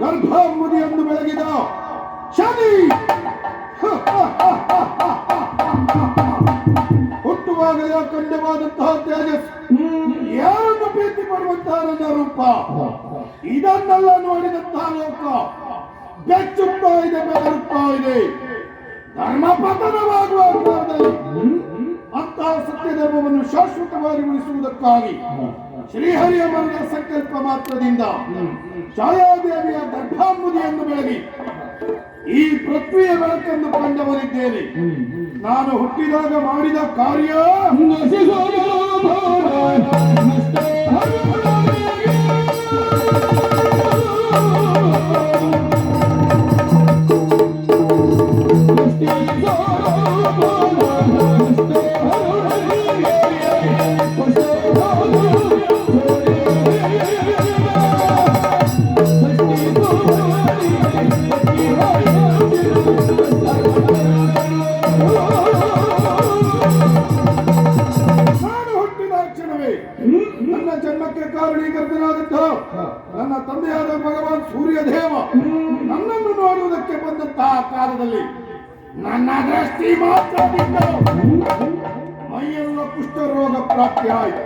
ಗರ್ಭಾಂಬುದಿಯನ್ನು ಬೆಳಗಿದ ಶನಿ ಹುಟ್ಟುವಾಗಲೇ ಅಖಂಡವಾದಂತಹ ತೇಜಸ್, ಯಾರನ್ನು ಪ್ರೀತಿ ಮಾಡುವಂತಹ ನನ್ನ ರೂಪ, ಇದನ್ನೆಲ್ಲ ನೋಡಿದಂತಹ ಲೋಕ ಬೆಚ್ಚುತ್ತಾ ಇದೆ, ಬೆದರುತ್ತಾ ಇದೆ. ಧರ್ಮ ಪತನವಾಗುವ ಕಾಲದಲ್ಲಿ ಅಂತಹ ಸತ್ಯ ಧರ್ಮವನ್ನು ಶಾಶ್ವತವಾಗಿ ಉಳಿಸುವುದಕ್ಕಾಗಿ ಶ್ರೀಹರಿಯ ಮರದ ಸಂಕಲ್ಪ ಮಾತ್ರದಿಂದ ಛಾಯಾದೇವಿಯ ಗರ್ಭಾಂಬುದಿಯನ್ನು ಬೆಳಗಿ ಈ ಪೃಥ್ವಿಯ ಬೆಳಕನ್ನು ಕಂಡವರಿದ್ದೇನೆ. ನಾನು ಹುಟ್ಟಿದಾಗ ಮಾಡಿದ ಕಾರ್ಯ ನನ್ನ ಜನ್ಮಕ್ಕೆ ಕಾರಣೀಕರ್ತನಾದಂತಹ ನನ್ನ ತಂದೆಯಾದ ಭಗವಾನ್ ಸೂರ್ಯದೇವ ನನ್ನನ್ನು ನೋಡುವುದಕ್ಕೆ ಬಂದಂತಹ ಕಾಲದಲ್ಲಿ ನನ್ನ ದೃಷ್ಟಿ ಮಾತ್ರದಿಂದ ಮೈಯೆಲ್ಲ ಕುಷ್ಠರೋಗ ಪ್ರಾಪ್ತಿಯಾಯಿತು.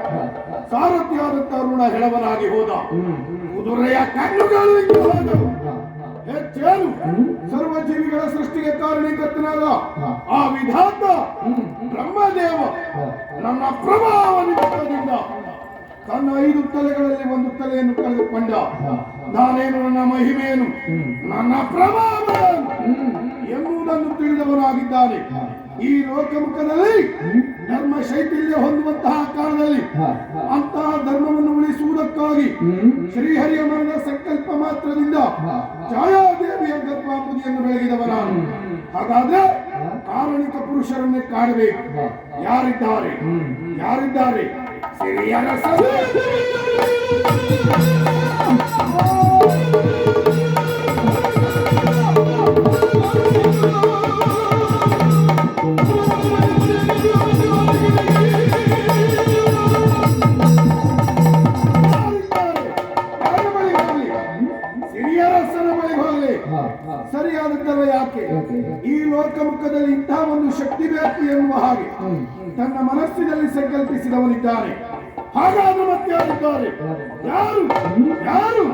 ಸಾರಥಿಯಾದಂತಹ ಋಣ ಹೆಳವನಾಗಿ ಹೋದ. ಕುದುರೆಯ ಕಣ್ಣುಗಳು ಹೋದವು. ಹೆಚ್ಚೇನು ಸರ್ವಜೀವಿಗಳ ಸೃಷ್ಟಿಗೆ ಕಾರಣೀಕರ್ತನಾದ ಆ ವಿಧಾತ ಬ್ರಹ್ಮದೇವ ನನ್ನ ಪ್ರಭಾವ ನಿಮಿತ್ತದಿಂದ ತನ್ನ 5 ತಲೆಗಳಲ್ಲಿ ಒಂದು ತಲೆಯನ್ನು ಕಳೆದುಕೊಂಡ. ನಾನೇನು, ನನ್ನ ಮಹಿಮೆಯನ್ನು, ನನ್ನ ಪ್ರಭಾವ ಎಂಬುದನ್ನು ತಿಳಿದವನಾಗಿದ್ದಾನೆ. ಈ ಲೋಕಮುಖದಲ್ಲಿ ಧರ್ಮ ಶೈಥಿಲ್ಯ ಹೊಂದುವಂತಹ ಕಾಲದಲ್ಲಿ ಅಂತಹ ಧರ್ಮವನ್ನು ಉಳಿಸುವುದಕ್ಕಾಗಿ ಶ್ರೀಹರಿಯ ಮರದ ಸಂಕಲ್ಪ ಮಾತ್ರದಿಂದ ಛಾಯಾದೇವಿಯ ಗರ್ಭಾಂಬುದಿಯನ್ನು ಬೆಳಗಿದವನಾನು. ಹಾಗಾದ್ರೆ ಕಾರಣಿಕ ಪುರುಷರನ್ನೇ ಕಾಣಬೇಕು. ಯಾರಿದ್ದಾರೆ? ಯಾರಿದ್ದಾರೆ? ಸಿರಿಯರ ಸರಿಯಾದದ್ದಲ್ಲ. ಯಾಕೆ ಈ ಲೋಕಮುಖದಲ್ಲಿ ಇಂತಹ ಒಂದು ಶಕ್ತಿ ಬೇಕು ಎನ್ನುವ ಹಾಗೆ ತನ್ನ ಮನಸ್ಸಿನಲ್ಲಿ ಸಂಕಲ್ಪಿಸಿದವನಿದ್ದಾನೆ. ಹಾಗಾದ್ರೆ ಮತ್ತೆ ಯಾರಿದ್ದಾರೆ? ಯಾರು? ಯಾರು?